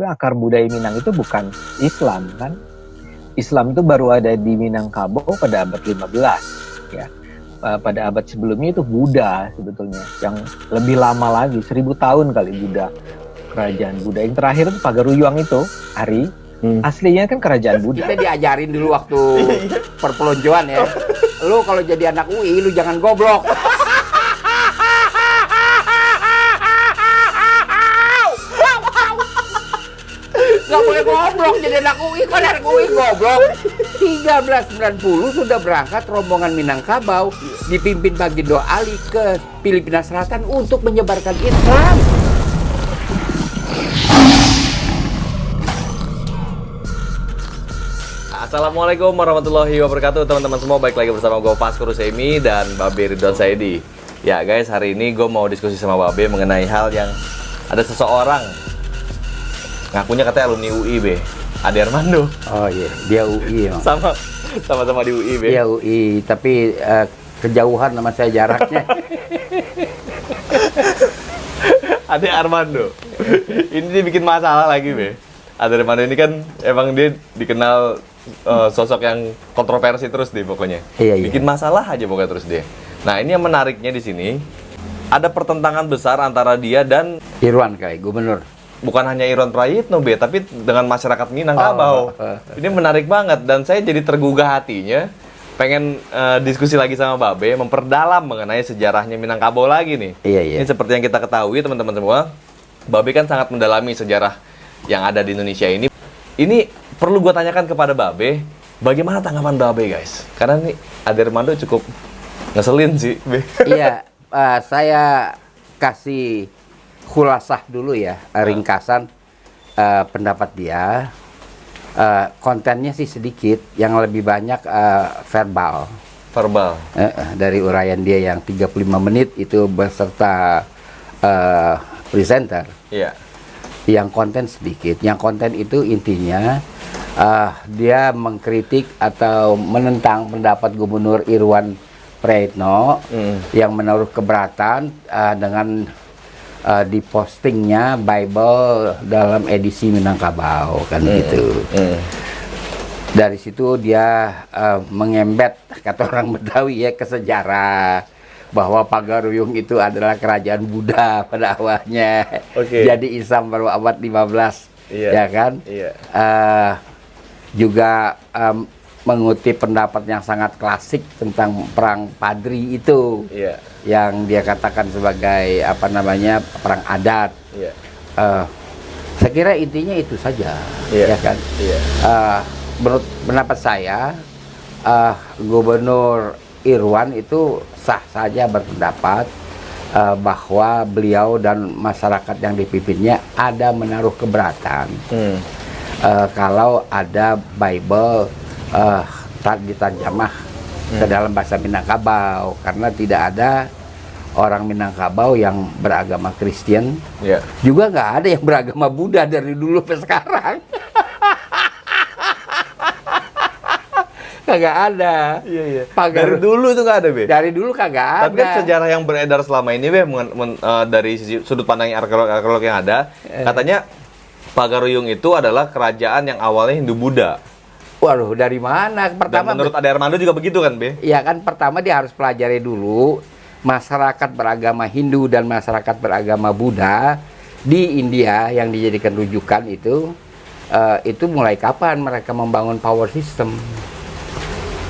Akar budaya Minang itu bukan Islam kan. Islam itu baru ada di Minangkabau pada abad 15 ya. Pada abad sebelumnya itu Buddha sebetulnya, yang lebih lama lagi 1000 tahun kali Buddha, kerajaan Buddha. Yang terakhir itu Pagaruyung itu Ari, aslinya kan kerajaan Buddha. Kita diajarin dulu waktu perpeloncoan ya. Lu kalau jadi anak UI lu jangan goblok. Nggak boleh goblok jadi anak UI, kan anak UI goblok. 1390 sudah berangkat rombongan Minangkabau dipimpin Bagindo Ali ke Filipina Selatan untuk menyebarkan Islam. Assalamualaikum warahmatullahi wabarakatuh, teman-teman semua. Baik lagi bersama gue Vasco Rusemi dan Babe Ridwan Saidi. Ya guys, hari ini gue mau diskusi sama Babe mengenai hal yang ada seseorang ngakunya katanya alumni UI, Be. Ade Armando. Oh iya, dia UI emang. Sama-sama di UI, Be. Dia UI, tapi kejauhan sama saya jaraknya. Ade Armando. Ini dia bikin masalah lagi, Be. Ade Armando ini kan emang dia dikenal sosok yang kontroversi terus deh pokoknya. Iya. Bikin masalah aja pokoknya terus dia. Nah, ini yang menariknya di sini ada pertentangan besar antara dia dan Irwan kayak gubernur. bukan hanya Irwan Prayitno, Be, tapi dengan masyarakat Minangkabau. Ini menarik banget dan saya jadi tergugah hatinya. Pengen diskusi lagi sama Babe, memperdalam mengenai sejarahnya Minangkabau lagi nih. Iya. Ini seperti yang kita ketahui teman-teman semua, Babe kan sangat mendalami sejarah yang ada di Indonesia ini. Ini perlu gue tanyakan kepada Babe, bagaimana tanggapan Babe, guys? Karena nih Ade Armando cukup ngeselin sih, Be. Iya, saya kasih khulasah dulu ya, ringkasan pendapat dia. Kontennya sih sedikit, yang lebih banyak verbal. Verbal. Dari uraian dia yang 35 menit itu beserta presenter. Iya. Yang konten sedikit. Yang konten itu intinya dia mengkritik atau menentang pendapat Gubernur Irwan Prayitno yang menaruh keberatan dengan dipostingnya Bible dalam edisi Minangkabau kan gitu. Dari situ dia mengembet, kata orang Betawi ya, ke sejarah bahwa Pagaruyung itu adalah kerajaan Buddha pada awalnya. Jadi Islam baru abad 15. Ya kan? Iya. Juga mengutip pendapat yang sangat klasik tentang perang Padri itu. Iya. Yang dia katakan sebagai apa namanya, perang adat. Iya. Saya kira intinya itu saja. Iya. Ya kan? Iya. Menurut pendapat saya, Gubernur Irwan itu sah saja berpendapat bahwa beliau dan masyarakat yang dipimpinnya ada menaruh keberatan kalau ada Bible diterjemah ke dalam bahasa Minangkabau, karena tidak ada orang Minangkabau yang beragama Kristen. Juga nggak ada yang beragama Buddha dari dulu sampai sekarang. Kagak ada. Iya. Dari dulu tuh nggak ada, Be? Dari dulu kagak ada. Tapi kan sejarah yang beredar selama ini, Be, dari sisi sudut pandang arkeolog yang ada, katanya Pagaruyung itu adalah kerajaan yang awalnya Hindu-Buddha. Waduh, dari mana? Pertama, dan menurut Ade Armando juga begitu kan, Be? Iya kan, pertama dia harus pelajari dulu masyarakat beragama Hindu dan masyarakat beragama Buddha di India yang dijadikan rujukan itu mulai kapan mereka membangun power system.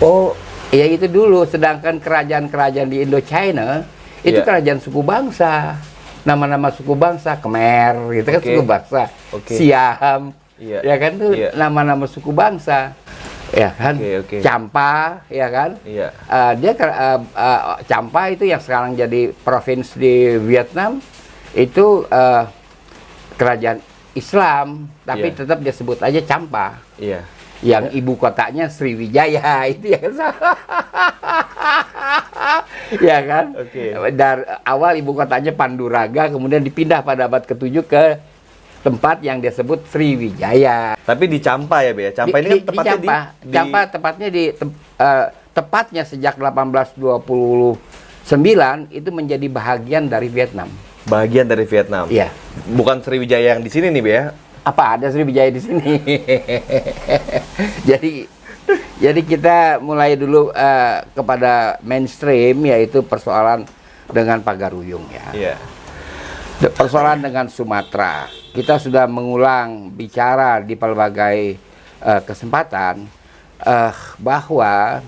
Oh, ya itu dulu. Sedangkan kerajaan-kerajaan di Indochina itu kerajaan suku bangsa. Nama-nama suku bangsa, Khmer, gitu kan suku bangsa. Siam, ya kan tuh nama-nama suku bangsa. Ya kan? Champa, ya kan? Dia Champa itu yang sekarang jadi provinsi di Vietnam itu kerajaan Islam, tapi tetap dia sebut aja Champa. Yang ibu kotanya Sriwijaya itu ya kan? Ya kan? Dari awal ibu kotanya Panduraga, kemudian dipindah pada abad ke-7 ke tempat yang dia sebut Sriwijaya. Tapi di Champa ya, Be? Champa ini kan tepatnya di Champa tepatnya tepatnya sejak 1829 itu menjadi bahagian dari Vietnam. Bagian dari Vietnam. Iya. Bukan Sriwijaya yang di sini nih, Be, ya? Apa ada Sriwijaya di sini? jadi kita mulai dulu kepada mainstream, yaitu persoalan dengan Pagaruyung ya. Iya. Persoalan dengan Sumatera. Kita sudah mengulang bicara di pelbagai kesempatan bahwa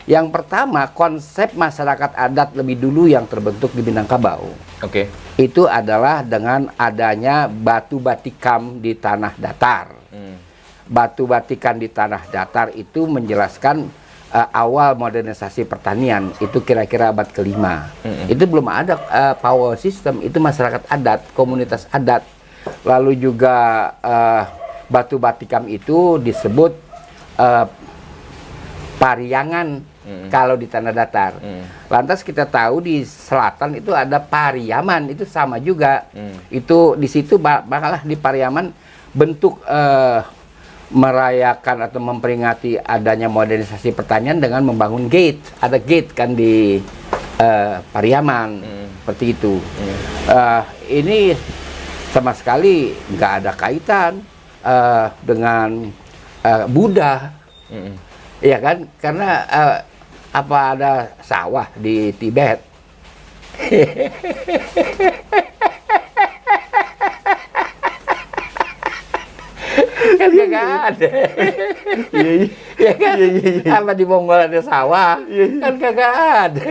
yang pertama, konsep masyarakat adat lebih dulu yang terbentuk di Minangkabau. Oke. Itu adalah dengan adanya batu batikam di tanah datar. Batu batikan di tanah datar itu menjelaskan awal modernisasi pertanian. Itu kira-kira abad kelima. Itu belum ada power system. Itu masyarakat adat, komunitas adat. Lalu juga batu batikam itu disebut pariangan kalau di tanah datar. Lantas kita tahu di selatan itu ada Pariaman, itu sama juga. Itu di situ malah di Pariaman bentuk merayakan atau memperingati adanya modernisasi pertanian dengan membangun gate. Ada gate kan di Pariaman, seperti itu. Ini sama sekali nggak ada kaitan dengan Buddha. Iya kan? Karena apa ada sawah di Tibet? Kan kagak ada. Iya kan? Apa di Mongol ada sawah? Kan kagak ada.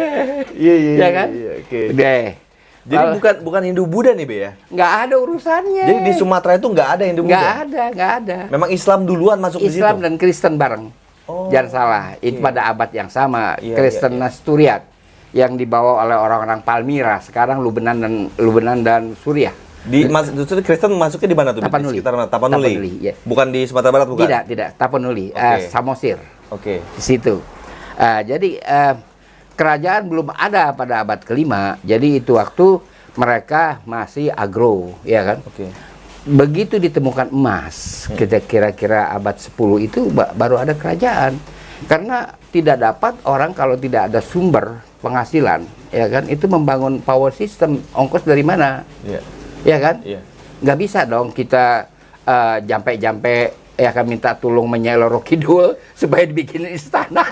Iya kan? Oke. Deh. Jadi bukan Hindu Buddha nih, Be ya? Nggak ada urusannya. Jadi di Sumatera itu nggak ada Hindu Buddha? Nggak ada. Memang Islam duluan masuk di situ? Islam dan Kristen bareng. Oh, Jangan salah, itu pada abad yang sama. Iya, Kristen Nasturiat yang dibawa oleh orang-orang Palmyra, sekarang Lubenan dan Suriah. Justru Kristen masuknya di mana tuh? Tapanuli. Di sekitar mana? Tapanuli. Ya. Bukan di Sumatera Barat, bukan? Tidak, Tapanuli, Oke. Samosir. Oke. Di situ. Jadi kerajaan belum ada pada abad kelima. Jadi itu waktu mereka masih agro, ya kan? Oke. Begitu ditemukan emas, kita kira-kira abad 10 itu baru ada kerajaan. Karena tidak dapat orang kalau tidak ada sumber penghasilan, ya kan? Itu membangun power system, ongkos dari mana? Iya. Ya kan? Iya. Nggak bisa dong kita jampe-jampe ya kan minta tolong Nyai Roro Kidul supaya dibikin istana.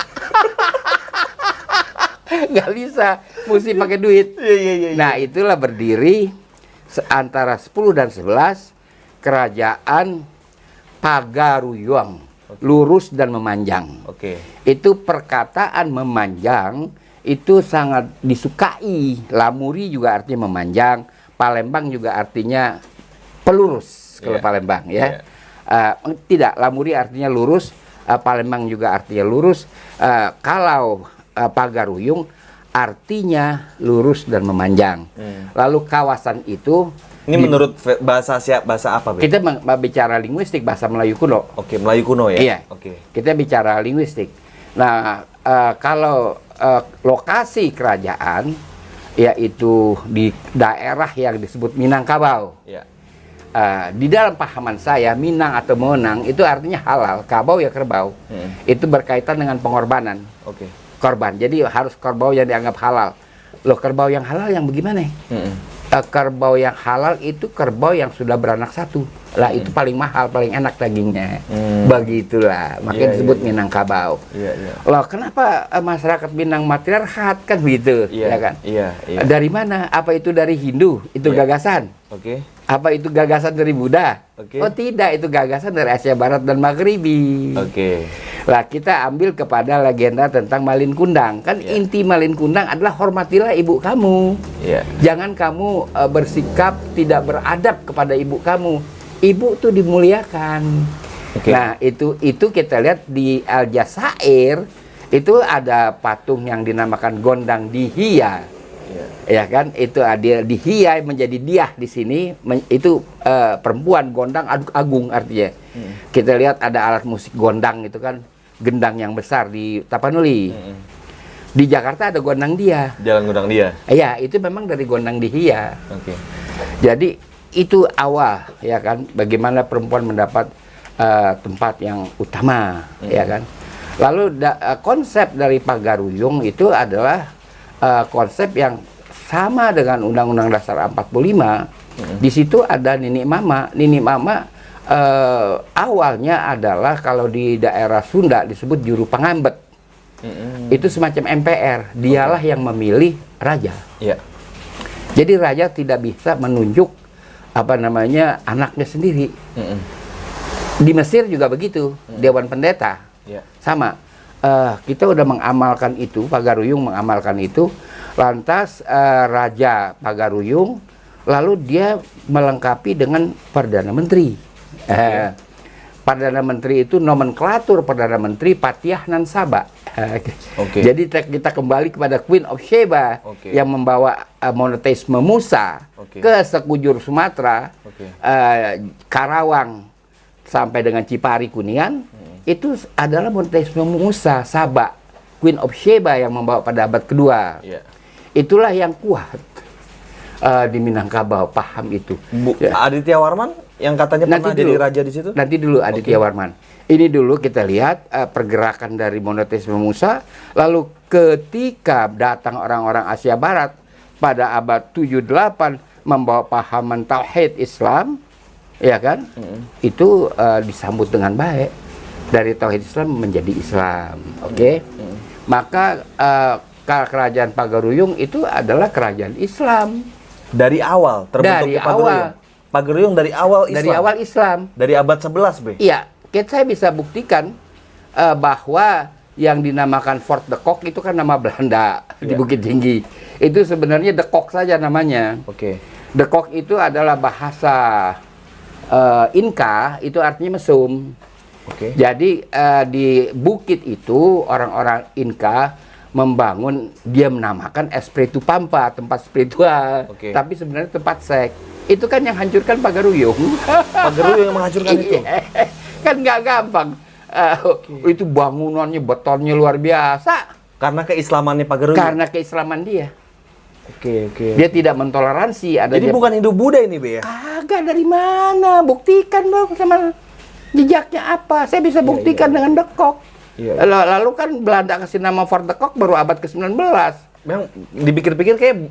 Nggak bisa, mesti pakai duit. Iya. Nah, itulah berdiri antara 10 dan 11 kerajaan Pagaruyung, lurus dan memanjang. Oke. Itu perkataan memanjang itu sangat disukai. Lamuri juga artinya memanjang, Palembang juga artinya pelurus kalau Palembang ya. Tidak, Lamuri artinya lurus, Palembang juga artinya lurus. Kalau Pagaruyung artinya lurus dan memanjang. Lalu kawasan itu ini menurut bahasa apa, Be? kita bicara linguistik, bahasa Melayu kuno. Oke, Melayu kuno ya? Iya. Oke. Kita bicara linguistik. Nah, kalau lokasi kerajaan yaitu di daerah yang disebut Minangkabau. Iya. Di dalam pahaman saya, Minang atau Monang itu artinya halal, Kabau ya kerbau. Itu berkaitan dengan pengorbanan. Oke. Korban. Jadi harus kerbau yang dianggap halal. Loh, kerbau yang halal yang bagaimana? Kerbau yang halal itu kerbau yang sudah beranak satu. Lah itu paling mahal, paling enak dagingnya. Begitulah, makanya disebut Minangkabau. Iya. Loh, kenapa masyarakat Minang matriarkat kan begitu, ya kan? Iya. Dari mana? Apa itu dari Hindu? Itu gagasan. Oke. Apa itu gagasan dari Buddha? Oke. Oh tidak, itu gagasan dari Asia Barat dan Maghribi. Oke. Lah kita ambil kepada legenda tentang Malin Kundang. Kan inti Malin Kundang adalah hormatilah ibu kamu. Iya. Jangan kamu bersikap tidak beradab kepada ibu kamu. Ibu tuh dimuliakan. Oke. Nah, itu kita lihat di Aljazair itu ada patung yang dinamakan Gondang Dihia. Ya kan, itu adil Dihia menjadi diah di sini, itu perempuan, gondang agung artinya. Kita lihat ada alat musik gondang itu kan, gendang yang besar di Tapanuli. Di Jakarta ada Gondang Dia. Jalan Gondang Dia. Iya, itu memang dari Gondang Dihia. Oke. Jadi itu awal ya kan, bagaimana perempuan mendapat tempat yang utama, ya kan. Lalu konsep dari Pagaruyung itu adalah konsep yang sama dengan Undang-Undang Dasar 45. Di situ ada Nini Mama. Nini Mama awalnya adalah kalau di daerah Sunda disebut juru pangambet. Itu semacam MPR, dialah yang memilih raja. Iya. Jadi raja tidak bisa menunjuk anaknya sendiri. Di Mesir juga begitu, Dewan Pendeta. Iya. Sama. Kita udah mengamalkan itu, Pagaruyung mengamalkan itu. Lantas Raja Pagaruyung lalu dia melengkapi dengan Perdana Menteri. Perdana Menteri itu nomenklatur Perdana Menteri Patiahnan Saba. Jadi kita kembali kepada Queen of Sheba yang membawa monoteisme Musa ke sekujur Sumatera, Karawang sampai dengan Cipari Kuningan. Itu adalah monoteisme Musa, Saba, Queen of Sheba yang membawa pada abad kedua. Itulah yang kuat di Minangkabau, paham itu. Aditya Warman yang katanya pernah jadi raja di situ? Nanti dulu Aditya Warman. Ini dulu kita lihat pergerakan dari monoteisme Musa, lalu ketika datang orang-orang Asia Barat pada abad 7-8 membawa pahaman tauhid Islam, ya kan? Itu disambut dengan baik. Dari tauhid Islam menjadi Islam, Maka kerajaan Pagaruyung itu adalah kerajaan Islam. Dari awal terbentuknya Pagaruyung. Pagaruyung dari awal Islam. Dari awal Islam. Dari abad 11, Be. Iya, saya bisa buktikan bahwa yang dinamakan Fort de Kok itu kan nama Belanda di Bukit Tinggi. Itu sebenarnya de Kok saja namanya. De Kok itu adalah bahasa Inka, itu artinya mesum. Jadi di bukit itu orang-orang Inka membangun, dia menamakan Espiritu Pampa, tempat spiritual, tapi sebenarnya tempat seks. Itu kan yang hancurkan Pagaruyung. Pagaruyung yang menghancurkan itu. Kan nggak gampang. Itu bangunannya, betonnya luar biasa. Karena keislamannya Pagaruyung. Karena keislaman dia. Dia tidak mentoleransi. Jadi bukan Hindu Buddha ini, Be, ya? Kagak, dari mana? Buktikan dong sama jejaknya apa. Saya bisa buktikan dengan De Kok. Lalu kan Belanda kasih nama Fort de Kok baru abad ke-19. Memang dipikir-pikir kayak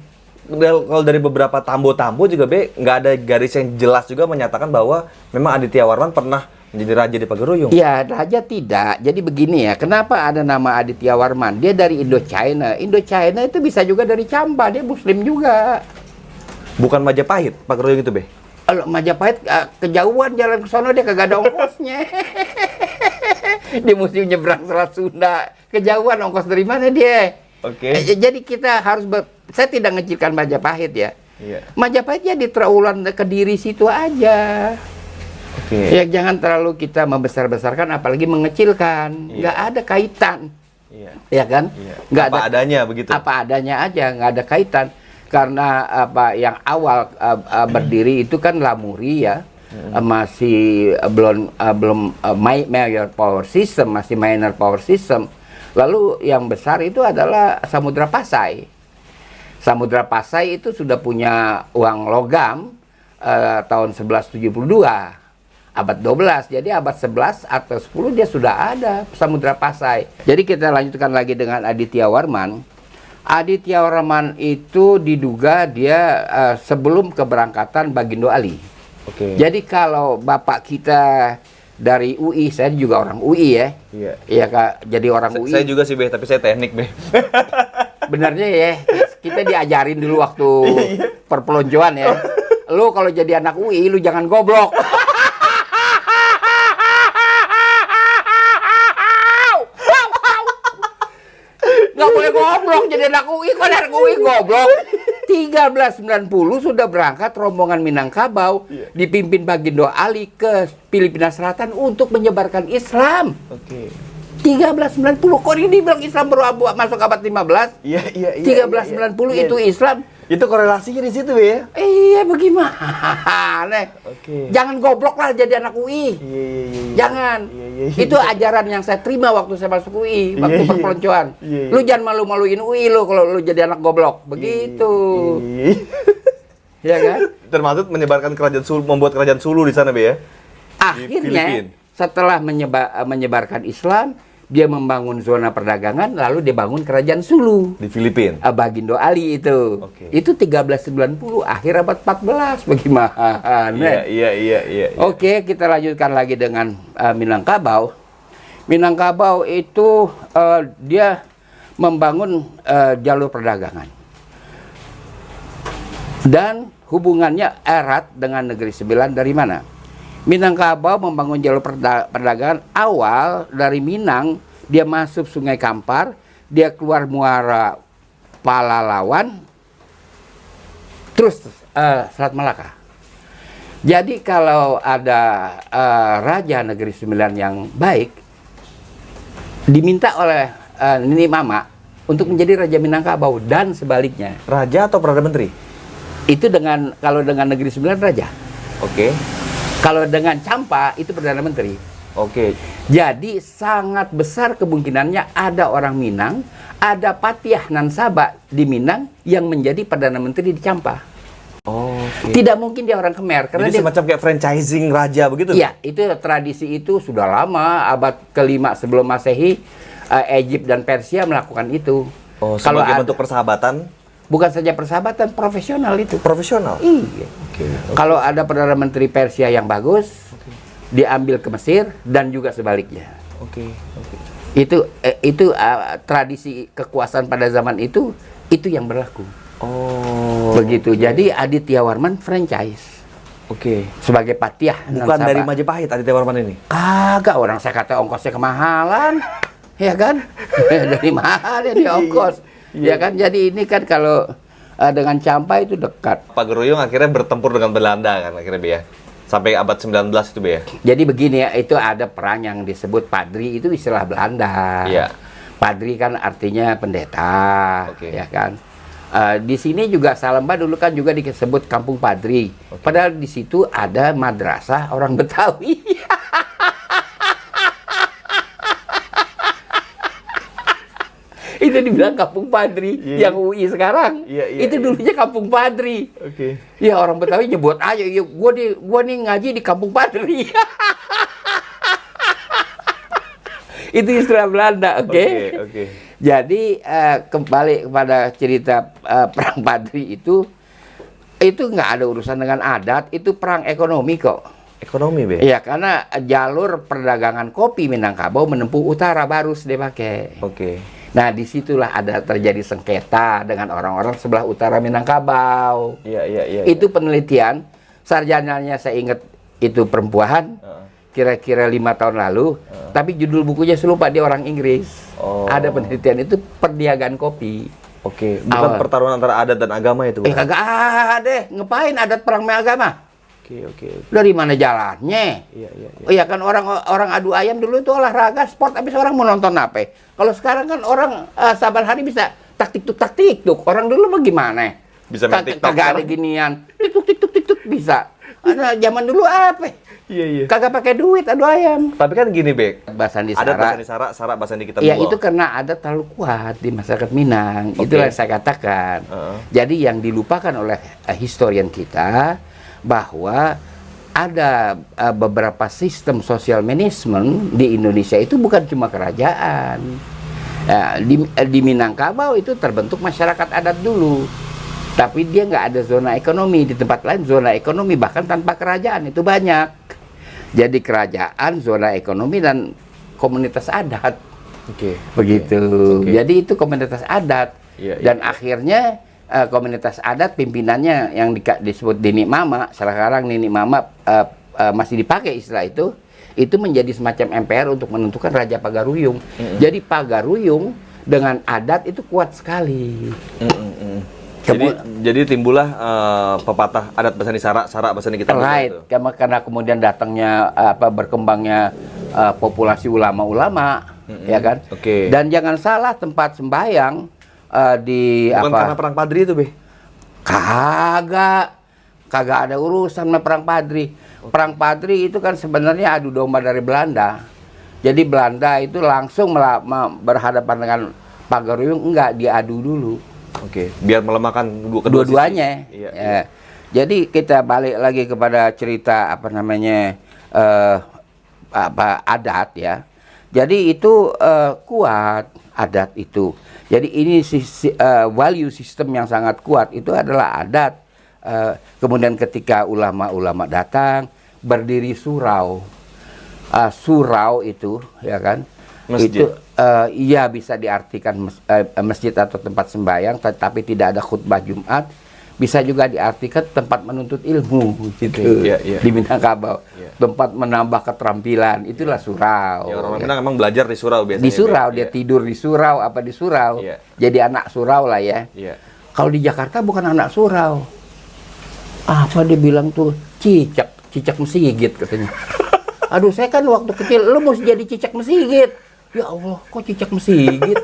kalau dari beberapa tambo-tambo juga, Be, nggak ada garis yang jelas juga menyatakan bahwa memang Aditya Warman pernah menjadi raja di Pagaruyung. Iya, raja tidak. Jadi begini ya, kenapa ada nama Aditya Warman? Dia dari Indochina. Indochina itu bisa juga dari Champa, dia Muslim juga. Bukan Majapahit, Pagaruyung itu, Be? Kalau Majapahit kejauhan jalan ke sono, dia kagak ada ongkosnya. Dia mesti nyebrang Selat Sunda. Kejauhan, ongkos dari mana dia? Jadi kita harus saya tidak ngecilkan Majapahit ya. Majapahit ya di Traulan, Kediri situ aja. Ya jangan terlalu kita membesar-besarkan, apalagi mengecilkan. Nggak ada kaitan. Ya kan? Nggak apa adanya begitu. Apa adanya aja, nggak ada kaitan. Karena yang awal berdiri itu kan Lamuri ya. Masih belum major power system, masih minor power system. Lalu yang besar itu adalah Samudra Pasai. Samudra Pasai itu sudah punya uang logam tahun 1172, abad 12. Jadi abad 11 atau 10 dia sudah ada Samudra Pasai. Jadi kita lanjutkan lagi dengan Aditya Warman. Aditya Warman itu diduga dia sebelum keberangkatan Bagindo Ali. Jadi kalau bapak kita dari UI, saya juga orang UI ya. Iya Kak, jadi orang UI. Saya juga sih, Be, tapi saya teknik, Be. Benernya ya, kita diajarin dulu waktu perpeloncoan ya. Lu kalau jadi anak UI, lu jangan goblok. Nggak boleh goblok jadi anak UI, kan anak UI goblok. 1390 sudah berangkat rombongan Minangkabau dipimpin Bagindo Ali ke Filipina Selatan untuk menyebarkan Islam. 1390, kok ini dibilang Islam baru masuk abad 15? 1390 itu Islam. Itu korelasinya di situ, ya? Iya, bagaimana? Jangan goblok lah jadi anak UI. Jangan. Itu ajaran yang saya terima waktu saya masuk UI, waktu perpeloncoan. Lu jangan malu-maluin UI lu kalau lu jadi anak goblok. Begitu. Ya kan? Termasuk menyebarkan kerajaan Sulu, membuat kerajaan Sulu di sana, Be, ya? Akhirnya setelah menyebarkan Islam, dia membangun zona perdagangan, lalu dia bangun kerajaan Sulu. Di Filipina. Bagindo Ali itu. Oke. Itu 1390, akhir abad 14. Bagaimana? Iya. Oke, kita lanjutkan lagi dengan Minangkabau. Minangkabau itu dia membangun jalur perdagangan. Dan hubungannya erat dengan Negeri Sembilan dari mana? Minangkabau membangun jalur perdagangan awal dari Minang, dia masuk Sungai Kampar, dia keluar muara Palalawan, terus Selat Malaka. Jadi kalau ada raja Negeri Sembilan yang baik, diminta oleh Nini Mama untuk menjadi Raja Minangkabau dan sebaliknya. Raja atau Perdana Menteri? Itu kalau dengan Negeri Sembilan raja. Oke. Kalau dengan Campa itu Perdana Menteri. Oke. Jadi sangat besar kemungkinannya ada orang Minang, ada Patiah nan Sabah di Minang yang menjadi Perdana Menteri di Campa. Oke. Tidak mungkin dia orang Khmer karena Jadi dia semacam kayak franchising raja begitu? Iya, itu tradisi itu sudah lama, abad ke-5 sebelum Masehi, Egypt dan Persia melakukan itu. Oh, Kalau sebagai bentuk persahabatan? bukan saja persahabatan, profesional itu. Profesional? Iya. Oke. Kalau ada Perdana Menteri Persia yang bagus, diambil ke Mesir dan juga sebaliknya. Oke. Itu tradisi kekuasaan pada zaman itu yang berlaku. Oh. Begitu. Jadi Aditya Warman franchise Oke. sebagai Patiah. Bukan dari Majapahit Aditya Warman ini? Kagak, orang saya kata ongkosnya kemahalan. Ya kan? Dari mahal ya di ongkos. Ya kan? Jadi ini kan kalau dengan Campa itu dekat. Pagaruyung akhirnya bertempur dengan Belanda kan akhirnya, Be, ya? Sampai abad 19 itu, Be, ya? Jadi begini ya, itu ada perang yang disebut padri, itu istilah Belanda. Iya. Padri kan artinya pendeta, Oke. ya kan. Di sini juga Salemba dulu kan juga disebut Kampung Padri. Oke. Padahal di situ ada madrasah orang Betawi. Itu dibilang Kampung Padri. Iya. Yang UI sekarang. Iya, Itu dulunya Kampung Padri. Oke. Ya orang Betawi nyebut aja, ya gua nih ngaji di Kampung Padri. Itu istilah Belanda, oke? Oke. Jadi kembali kepada cerita perang Padri itu nggak ada urusan dengan adat, itu perang ekonomi kok. Ekonomi, Be? Iya, karena jalur perdagangan kopi Minangkabau menempuh utara Barus dia pakai. Oke. Nah, disitulah ada terjadi sengketa dengan orang-orang sebelah utara Minangkabau. Iya. Itu penelitian, sarjananya saya ingat itu perempuan, kira-kira 5 tahun lalu, tapi judul bukunya saya lupa, dia orang Inggris. Oh. Ada penelitian itu perniagaan kopi. Oke. Bukan pertarungan antara adat dan agama itu, bukan? Kagak ada, ngapain adat perang agama? Oke. Dari mana jalannya? Iya. Oh iya kan orang adu ayam dulu itu olahraga sport, habis orang mau nonton apa? Kalau sekarang kan orang saban hari bisa taktik tuk. Orang dulu bagaimana? Bisa main TikTok Kagak ada sekarang? ginian. Tik tuk bisa. Zaman dulu apa? Iya. Kagak pakai duit adu ayam. Tapi kan gini, Be. Bahasa Adat bahasa Sara, Sara bahasa kita Ya Bungo. itu karena adat terlalu kuat di masyarakat Minang. Oke. Itulah yang saya katakan. Jadi yang dilupakan oleh historian kita bahwa ada beberapa sistem sosial manajemen di Indonesia itu bukan cuma kerajaan. Di Minangkabau itu terbentuk masyarakat adat dulu. Tapi dia nggak ada zona ekonomi. Di tempat lain zona ekonomi bahkan tanpa kerajaan itu banyak. Jadi kerajaan, zona ekonomi dan komunitas adat. Oke. Begitu. Oke. Jadi itu komunitas adat. Iya, Dan akhirnya komunitas adat pimpinannya yang disebut Nini Mama, sekarang Nini Mama masih dipakai istilah itu menjadi semacam MPR untuk menentukan Raja Pagaruyung. Jadi Pagaruyung dengan adat itu kuat sekali. Jadi timbullah pepatah adat bahasa Sara bahasa kita Bungo Right, itu. karena kemudian datangnya berkembangnya populasi ulama-ulama, ya kan? Oke. Dan jangan salah tempat sembahyang di Bukan karena perang Padri itu, Be? Kagak ada urusan sama perang Padri. Perang Padri itu kan sebenarnya adu domba dari Belanda. Jadi Belanda itu langsung berhadapan dengan Pagaruyung, enggak, diadu dulu. Oke, biar melemahkan Kedua-duanya. Iya. Jadi kita balik lagi kepada cerita adat ya. Jadi itu kuat adat itu. Jadi ini value system yang sangat kuat itu adalah adat. Kemudian ketika ulama-ulama datang berdiri surau, surau itu ya kan, Masjid. itu iya bisa diartikan masjid atau tempat sembahyang, tetapi tidak ada khutbah Jumat. Bisa juga diartikan tempat menuntut ilmu gitu di Minangkabau. Tempat menambah keterampilan, itulah surau. Ya, orang Minang emang belajar di surau biasanya. Di surau, dia tidur di surau, apa di surau. Jadi anak surau lah ya. Kalau di Jakarta bukan anak surau. Apa dia bilang tuh? Cicak mesigit katanya. Aduh, saya kan waktu kecil, lu mesti jadi cicak mesigit. Ya Allah, kok cicak mesigit?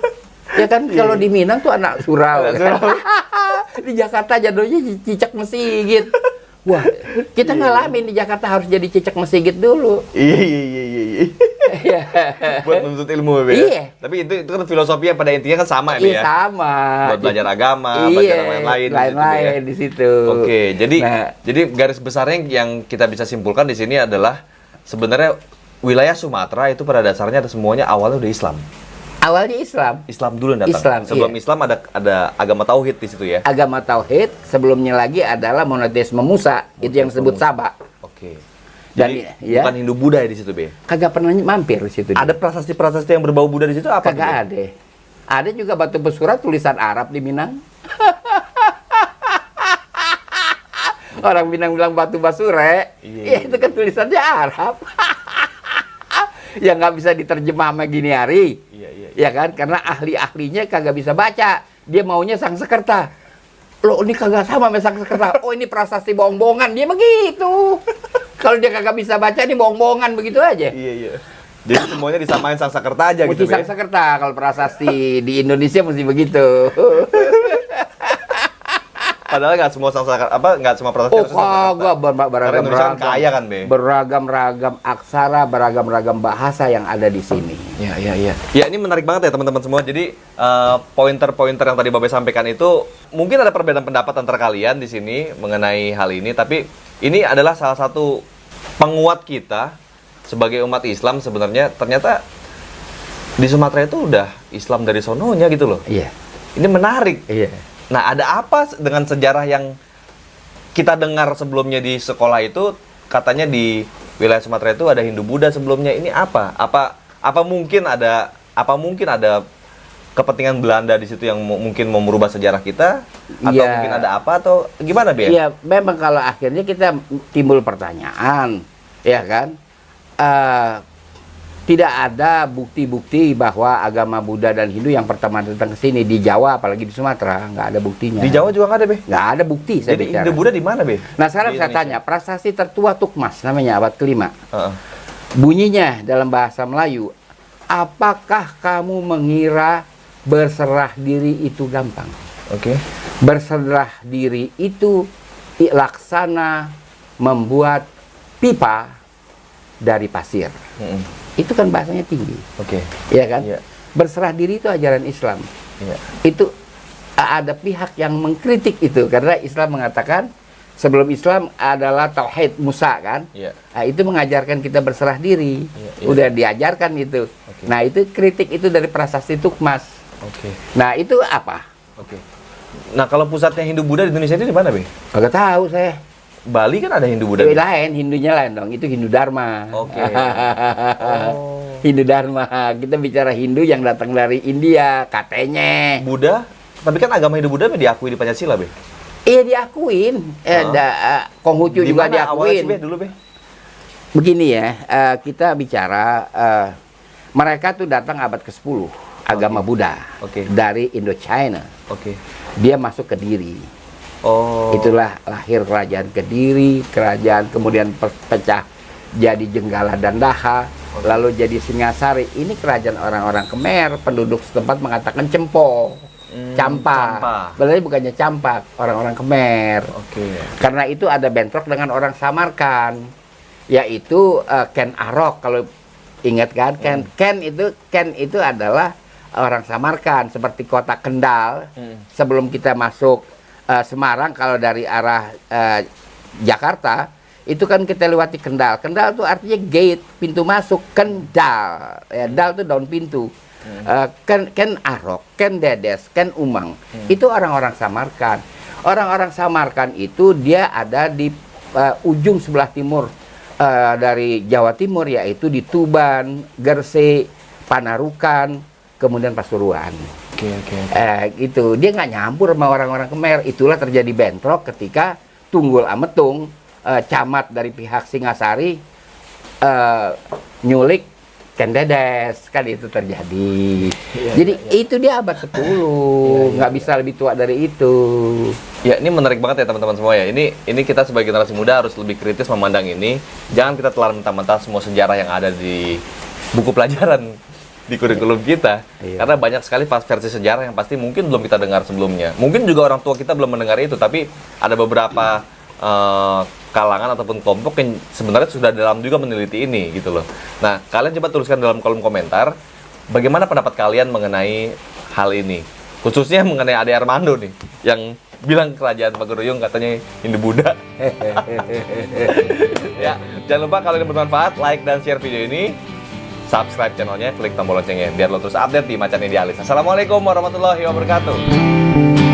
Ya kan kalau di Minang tuh anak surau. Di Jakarta jadinya cicak mesigit. Wah, kita ngalamin di Jakarta harus jadi cicak mesigit dulu. Iya. Buat menuntut ilmu ya. Iya. Tapi itu kan filosofi yang pada intinya kan sama ya. Iya, sama. Buat belajar agama, belajar yang lain-lain di situ. Oke, jadi garis besarnya yang kita bisa simpulkan di sini adalah sebenarnya wilayah Sumatera itu pada dasarnya semuanya awalnya udah Islam. Awalnya Islam. Islam dulu yang datang. Islam, Sebelum iya. Islam ada agama tauhid di situ ya. Agama tauhid, sebelumnya lagi adalah monoteisme Musa, itu yang disebut Sabak. Oke. Dan Jadi ya, bukan Hindu Buddha ya di situ, Be. kagak pernah mampir di situ. Ada prasasti-prasasti yang berbau Buddha di situ apa? Kagak ada. Ada juga batu pesurat tulisan Arab di Minang. Orang Minang bilang batu basure, ya itu kan tulisannya Arab. Ya nggak bisa diterjemah sama gini hari. Ya kan, karena ahli-ahlinya kagak bisa baca. Dia maunya sang sekerta. Loh, ini kagak sama sama sang sekerta. Oh, ini prasasti bohong-bohongan. Dia begitu. Kalau dia kagak bisa baca, ini bohong-bohongan begitu aja. Iya. Jadi semuanya disamain sang sekerta aja Mesti gitu, Be. sang sekerta. Kalau prasasti di Indonesia mesti begitu. Padahal nggak semua nggak semua prasasti Oh, harus sang sekerta. kagak Karena Indonesia kan kaya kan, Be. Beragam-ragam aksara, beragam-ragam bahasa yang ada di sini. Iya. Ya, ini menarik banget ya teman-teman semua. Jadi pointer-pointer yang tadi Babe sampaikan itu mungkin ada perbedaan pendapat antara kalian di sini mengenai hal ini, tapi ini adalah salah satu penguat kita sebagai umat Islam sebenarnya. Ternyata di Sumatera itu udah Islam dari sononya gitu loh. Iya. Ini menarik. Iya. Nah, ada apa dengan sejarah yang kita dengar sebelumnya di sekolah itu, katanya di wilayah Sumatera itu ada Hindu Buddha sebelumnya. Ini apa? Apa mungkin ada kepentingan Belanda di situ yang mungkin mau merubah sejarah kita? Atau Iya. mungkin ada apa atau gimana, Be? Iya, memang kalau akhirnya kita timbul pertanyaan, ya kan? Tidak ada bukti-bukti bahwa agama Buddha dan Hindu yang pertama datang ke sini di Jawa, apalagi di Sumatera, nggak ada buktinya. Di Jawa juga nggak ada, Be? Nggak ada bukti. Saya Jadi bicara. Hindu Buddha di mana, Be? Nah, sekarang Di saya Indonesia. tanya, prasasti tertua Tukmas, namanya abad ke-5. Heeh. Bunyinya dalam bahasa Melayu, apakah kamu mengira berserah diri itu gampang? Oke. Berserah diri itu laksana membuat pipa dari pasir. Heeh. Itu kan bahasanya tinggi, Oke. ya kan? Iya. Berserah diri itu ajaran Islam. Iya. Itu ada pihak yang mengkritik itu karena Islam mengatakan sebelum Islam adalah tauhid Musa kan? Iya. Nah, itu mengajarkan kita berserah diri. Iya. Udah diajarkan itu. Oke. Nah, itu kritik itu dari prasasti Tukmas. Oke. Nah, itu apa? Oke. Nah, kalau pusatnya Hindu Buddha di Indonesia itu di mana, Be? Kagak tahu saya. Bali kan ada Hindu Buddha. Tapi lain, Hindunya lain dong. Itu Hindu Dharma. Oke. Hindu Dharma. Kita bicara Hindu yang datang dari India, katanya. Buddha, tapi kan agama Hindu Buddha diakui di Pancasila, Be. Iya diakuin. Konghucu Di juga mana awalnya sih, Be, diakuin. dulu, Be? Begini ya, kita bicara mereka tuh datang abad ke-10 agama Buddha Oke. dari Indochina. Oke. Dia masuk ke Kediri. Oh. Itulah lahir kerajaan Kediri, kerajaan kemudian pecah jadi Jenggala dan Daha, lalu jadi Singasari. Ini kerajaan orang-orang Khmer, penduduk setempat mengatakan Cempo, Campa. Sebenarnya bukannya Campak, orang-orang Khmer. Oke. Karena itu ada bentrok dengan orang Samarkan, yaitu Ken Arok. Kalau ingat kan, Ken itu adalah orang Samarkan, seperti kota Kendal. Sebelum kita masuk Semarang, kalau dari arah Jakarta itu kan kita lewati Kendal. Kendal tuh artinya gate, pintu masuk. Kendal, ya, dal tuh daun pintu. Ken Arok, Ken Dedes, Ken Umang. Itu orang-orang Samarkand. Orang-orang Samarkand itu dia ada di ujung sebelah timur dari Jawa Timur, yaitu di Tuban, Gresik, Panarukan, kemudian Pasuruan. Oke. Itu dia nggak nyampur sama orang-orang Khmer. Itulah terjadi bentrok ketika Tunggul Ametung, camat dari pihak Singasari, nyulik Ken Dedes, kan itu terjadi. Jadi itu dia abad 10, nggak bisa lebih tua dari itu. Ya, ini menarik banget ya teman-teman semua ya. Ini kita sebagai generasi muda harus lebih kritis memandang ini. Jangan kita telan mentah-mentah semua sejarah yang ada di buku pelajaran di kurikulum kita. Karena banyak sekali versi sejarah yang pasti mungkin belum kita dengar sebelumnya. Mungkin juga orang tua kita belum mendengar itu, tapi ada beberapa kalangan ataupun kelompok yang sebenarnya sudah dalam juga meneliti ini gitu loh. Nah, kalian coba tuliskan dalam kolom komentar bagaimana pendapat kalian mengenai hal ini. Khususnya mengenai Ade Armando nih yang bilang kerajaan Pagaruyung katanya Hindu Buddha. Ya, jangan lupa kalau ini bermanfaat, like dan share video ini. Subscribe channelnya, klik tombol loncengnya biar lo terus update di Macan Idealis. Assalamualaikum warahmatullahi wabarakatuh.